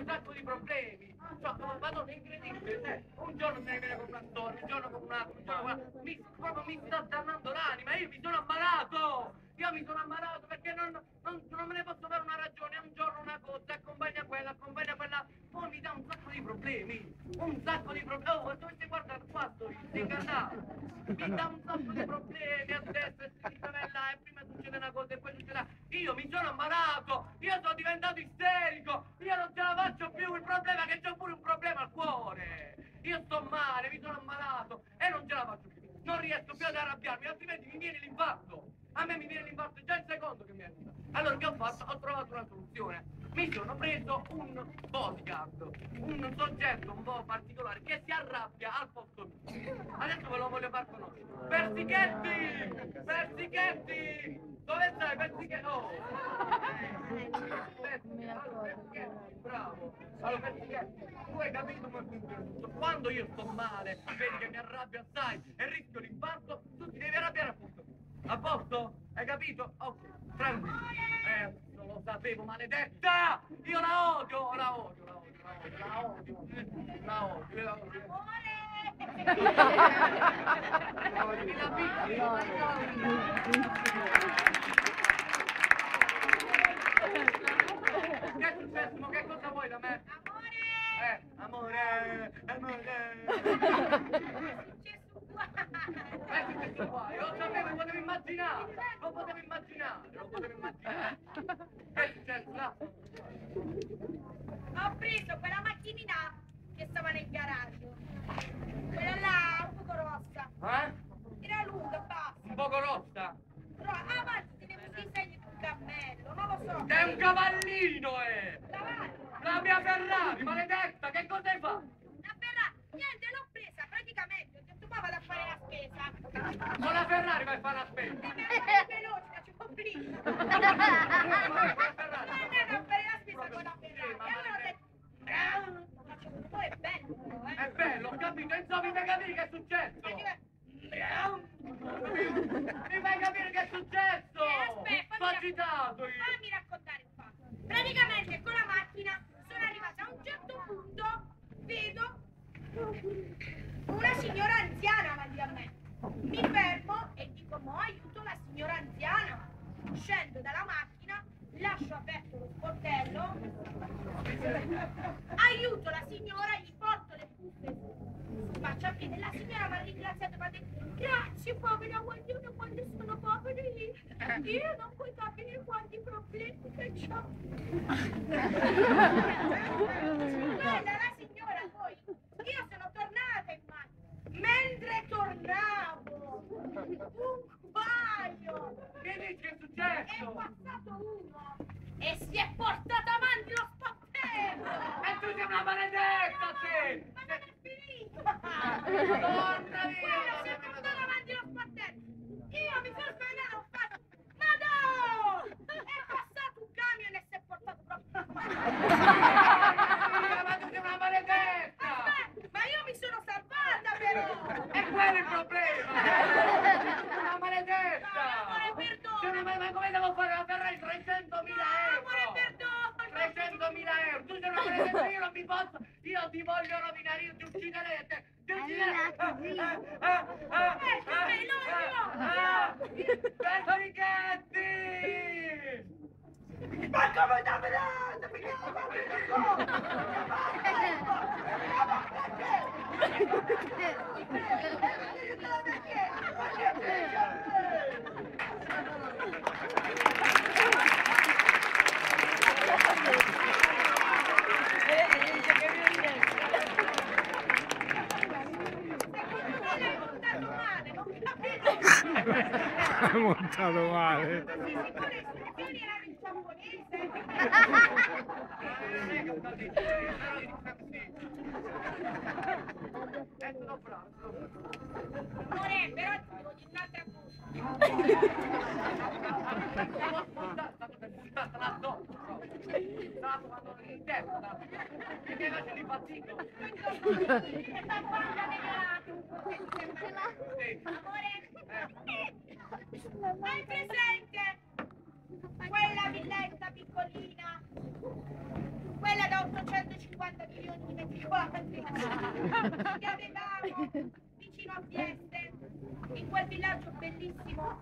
sacco di problemi. Madonna, è incredibile, un giorno se ne viene con una storia, un giorno con un altro, un giorno con un altro. Proprio mi sta dannando l'anima, io mi sono ammalato! Io mi sono ammalato perché non me ne posso dare una ragione, un giorno una cosa, accompagna quella, poi mi dà un sacco di problemi, un sacco di problemi. Oh, dovete guardare qua, sto ingannato, mi dà un sacco di problemi a destra e a sinistra e là, e prima succede una cosa e poi succede una. Io mi sono ammalato, io sono diventato isterico, io non ce la faccio più, il problema è che c'ho pure un problema al cuore, io sto male, mi sono ammalato e non ce la faccio più, non riesco più ad arrabbiarmi, altrimenti mi viene l'infarto. A me mi viene l'infarto già il secondo che mi arriva. Allora che ho fatto? Ho trovato una soluzione. Mi sono preso un bodyguard, un soggetto un po' particolare che si arrabbia al posto mio. Adesso ve lo voglio far conoscere. Persichetti! Persichetti! Dove stai, Persichetti? Oh! Persichetti, bravo! Allora, Persichetti, tu hai capito come funziona tutto. Quando io sto male, vedi che mi arrabbio assai e rischio l'infarto, tu ti devi arrabbiare appunto. A posto? Hai capito? Ok, tranquillo. Non lo sapevo, maledetta! Io la odio, la odio, la odio, la odio, la odio, la odio. Amore! Mi la picchi! Che è successo? Che cosa vuoi da me? Amore! Amore! È successo qua, io lo sapevo, lo potevo immaginare, lo potevo immaginare. Che è successo là? Ho preso quella macchinina che stava nel garage, quella là un poco rossa. Era lunga, basta. Un poco rossa? Però avanti tenevo i disegni di un cammello, non lo so. È un cavallino, Cavallo. La mia Ferrari, maledetta, che cosa hai fatto? La Ferrari, niente, l'ho presa, praticamente, ho detto ma vado a fare la spesa. Con la Ferrari vai a fare la spesa? È veloce, la ci ho presa. Non a fare la spesa con la Ferrari. E allora ho detto, poi è bello però, È bello, ho capito, insomma mi fai capire che è successo? Mi fai capire che è successo? Aspetta, sto agitato io. Fammi raccontare un fatto. Praticamente con la macchina sono arrivata a un certo punto, vedo una signora anziana davanti a me. Mi fermo e dico, mo aiuto la signora anziana. Scendo dalla macchina, lascio aperto lo sportello, aiuto la signora, gli porto le buste sul marciapiede e la signora mi ha ringraziato e mi ha detto grazie povera, guarda quando sono poveri, io non puoi capire quanti problemi che c'ho. Guarda la signora poi, io sono tornata in macchina, mentre tornavo, un paio. Che dici che è È successo? passato uno e si è portato avanti lo sportello! E tu sei una maledetta, sì! Ma non è finito! Madonna mia! Quello si è portato avanti lo sportello! Io mi sono svegliato e ho fatto ma no! È passato un camion e si è portato proprio Ma tu sei una maledetta! ma io mi sono salvata però! E quello è il problema! Una maledetta! Amore, perdono! Ma come devo fare la Ferrari? 300.000 euro! Amore, perdono! 300.000 euro! Tu sei una maledetta, io non mi posso! Io ti voglio rovinare, io ti ucciderei! Ti ucciderei! Persichetti! Ma come da vedete? Perché non va È montato male. Amore, però ti devo dire un'altra cosa. Hai presente quella villetta piccolina? Quella da 850 quadri che avevamo vicino a Vieste, in quel villaggio bellissimo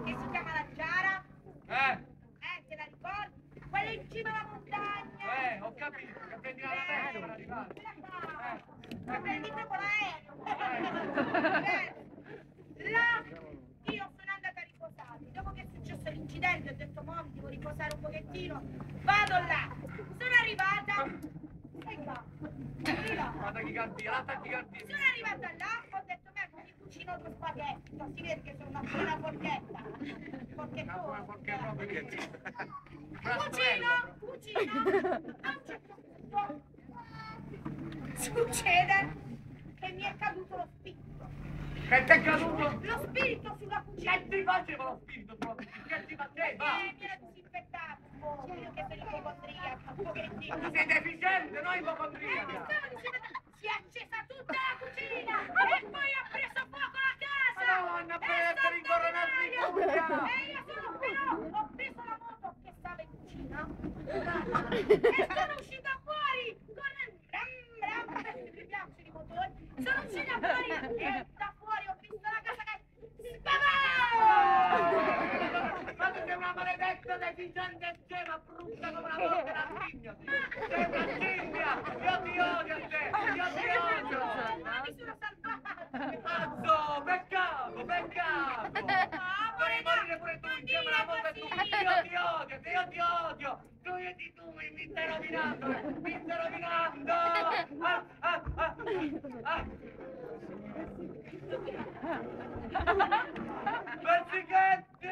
che si chiama La Giara. Te la ricordi? Quello in cima alla montagna. Ho capito, che prendi la testa per arrivare. Ma prendi proprio l'aereo. Là io sono andata a riposare. Dopo che è successo l'incidente ho detto mo mi devo riposare un pochettino. Vado là. Sono arrivata. Stai qua. Di là. Attacchi cantina. Sono arrivata là, ho detto me mi cucino due spaghetti. Si vede che sono una buona forchetta. Forchettone. Cucino. A un certo punto succede che mi è caduto lo spirito. Che ti è caduto? Lo spirito sulla cucina. Che ti faceva lo spirito? Che ti faceva? Mi era disinfettato un po', io che sono ipocondriaca, un pochettino. Tu sei deficiente, non ipocondriaca. Si è accesa tutta la cucina e poi ha preso fuoco la casa. Madonna, per essere in coronavirus. E io sono però, ho preso la moto che stava in cucina e sono uscita fuori con il ram ram, perché mi piacciono i motori. Sono uscita fuori e da fuori ho visto la casa che spavava. Ma tu sei una maledetta deficiente scema, brutta come una porca da scimmia. Sei una scimmia. Io ti odio a te. Io ti odio. Ma mi sono salvata. Pazzo, peccato. Vorrei morire pure tu insieme alla moto e tu. Io ti odio. Tu mi stai rovinando. Pezzichetti!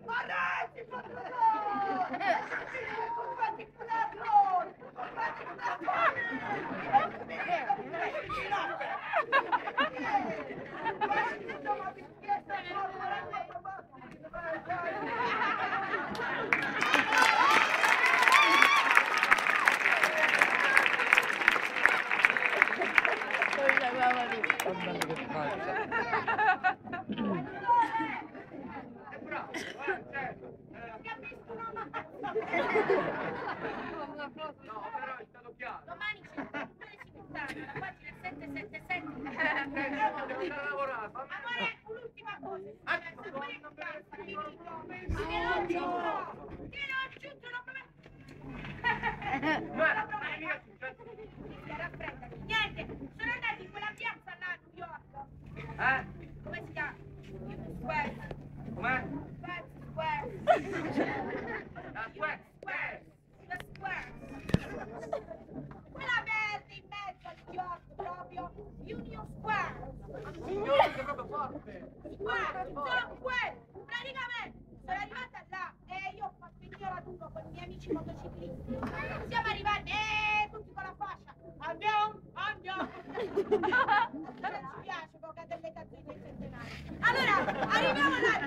Arresti, padrone! Fatti culo! Bravo, certo. Capisco una mazza. No, però è stato chiaro. Domani c'è il simultaneo, la pagina 777. Devo andare a lavorare. Amore, un'ultima cosa. Che non aggiunto, non niente, sono andati in quella piazza là a New York. Come si chiama? Square. Com'è? Square. La Square. La Square. Quella verde in mezzo a New York proprio. Union Square. Signore, sei proprio forte. Square. Sono quello. Praticamente sono arrivata là e io ho fatto il mio raduno con i miei amici motociclisti. Siamo arrivati tutti con la fascia. Andiamo. Non ci piace poca delle canzoni del centenario. Allora, arriviamo là,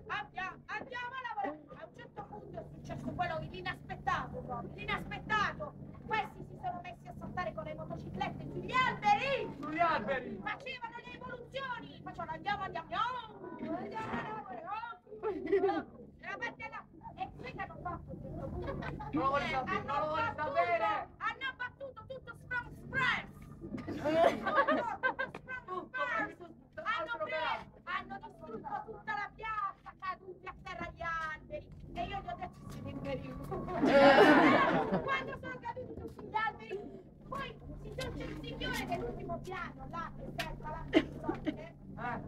andiamo a lavorare. A un certo punto è successo quello l'inaspettato proprio, l'inaspettato. Questi si sono messi a saltare con le motociclette sugli alberi. Sugli alberi. Facevano le evoluzioni. Facevano andiamo a lavorare. La parte là. E qui che hanno fatto a un certo punto? Non lo vuoi sapere. Hanno abbattuto tutto Sprung Express. Hanno distrutto tutta la piazza, caduti a terra gli alberi. E io gli ho detto siete in pericolo. Quando sono caduti tutti gli alberi, poi c'è il signore dell'ultimo piano, là, che serve alla persona.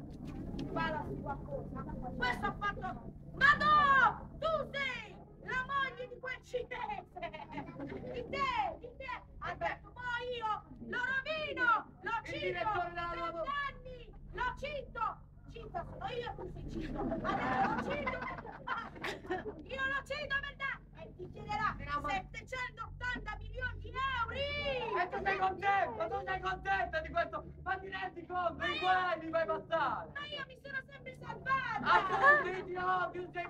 Guarda su qualcosa. Questo ha fatto. Ma no! Tu sei la moglie di quel cinese! Di te! Ha detto, poi io lo rovino! Lo cito! Per anni! Lo cito! Cito, sono io, tu sei cito! Ha detto, lo cito! Io lo cito, verdad! E ti chiederà 780 milioni di euro! E tu sei contenta di questo? Ma ti rendi conto di quelli vai passare? Ma io mi sono sempre salvata! Appunto, ti odio, sei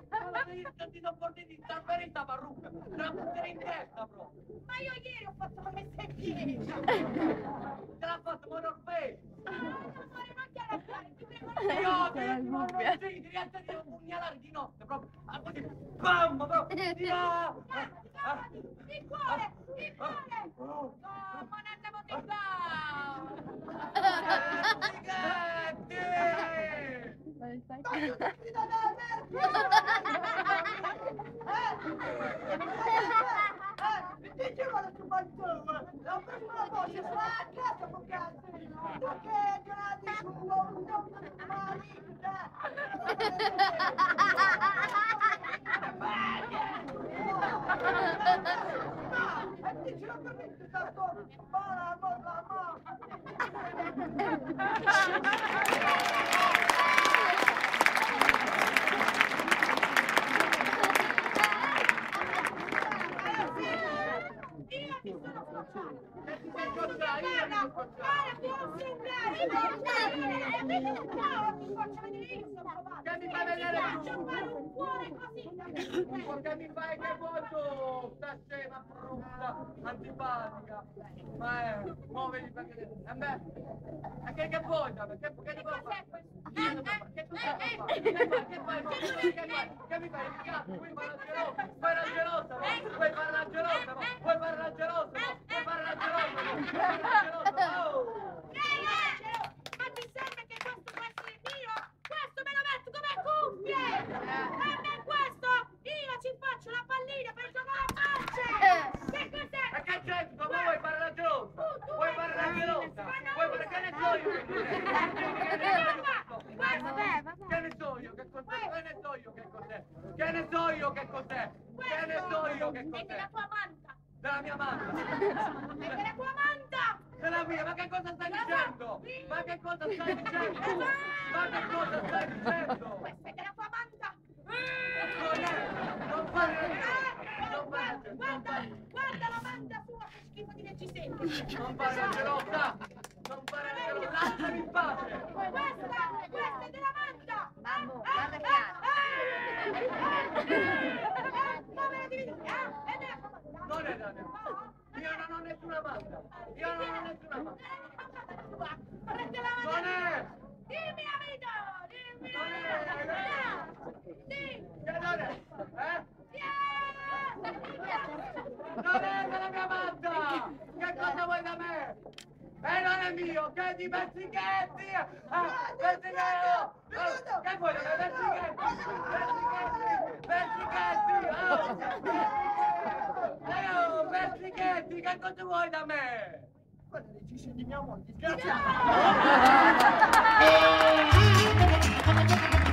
ti non porti salvare in sta parrucca, te la butterei in testa proprio. Ma io ieri ho fatto la messa in piedi! Te l'ha fatto Monorfei! Amore, non ti arrabbiare, ti prego, Io ti riesco a pugnalare di notte proprio, così, bam, proprio, Di cuore! No, ma non Che mi fai che vuoi tu, sta scema brutta, antipatica, muoviti perché... E beh, che vuoi da me? Che ti vuoi fare? Che tu stai a fare? Che fai? Che mi fai? Vuoi fare la gelosa? Vuoi la gelosa? Vuoi fare la gelosa? Vuoi fare la gelosa? Vuoi fare la gelosa? Vuoi fare la gelosa? Ma ti sembra che questo può essere mio? Questo me lo metto come cuffie! E me questo io ci faccio la pallina per giocare a calcio! Che cos'è? Ma che c'è? Come vuoi fare la gelosa? Vuoi fare la gelosa? Vuoi fare che ne so io? Che ne so io che cos'è? Che ne so io che cos'è? Che ne so io che cos'è? Che ne so io che È cos'è? della tua manta! Della mia manta! È della tua manta! Della mia, ma che cosa stai dicendo? Ma che cosa stai dicendo? Ma che cosa stai dicendo? Questa è della tua manta! Non fare Guarda la manta sua, che schifo di reggisenti! non fare la gelosa! Non fare la gelosa! Lasciami in pace! Questa è della manta! guarda che Non è da me! Io non ho nessuna manta! Io non ho nessuna manta! Non è! Dimmi la verità! Dimmi la Non è! verità! Sì! Che non è? Eh? Yeah! Non è della mia manta! Che cosa vuoi da me? E non è mio! Che di pezzichetti! Pezzichetti! Che vuoi da me? Pezzichetti! Pezzichetti! Pezzichetti! Che cosa vuoi da me? Guarda, dici di mia moglie, Yeah!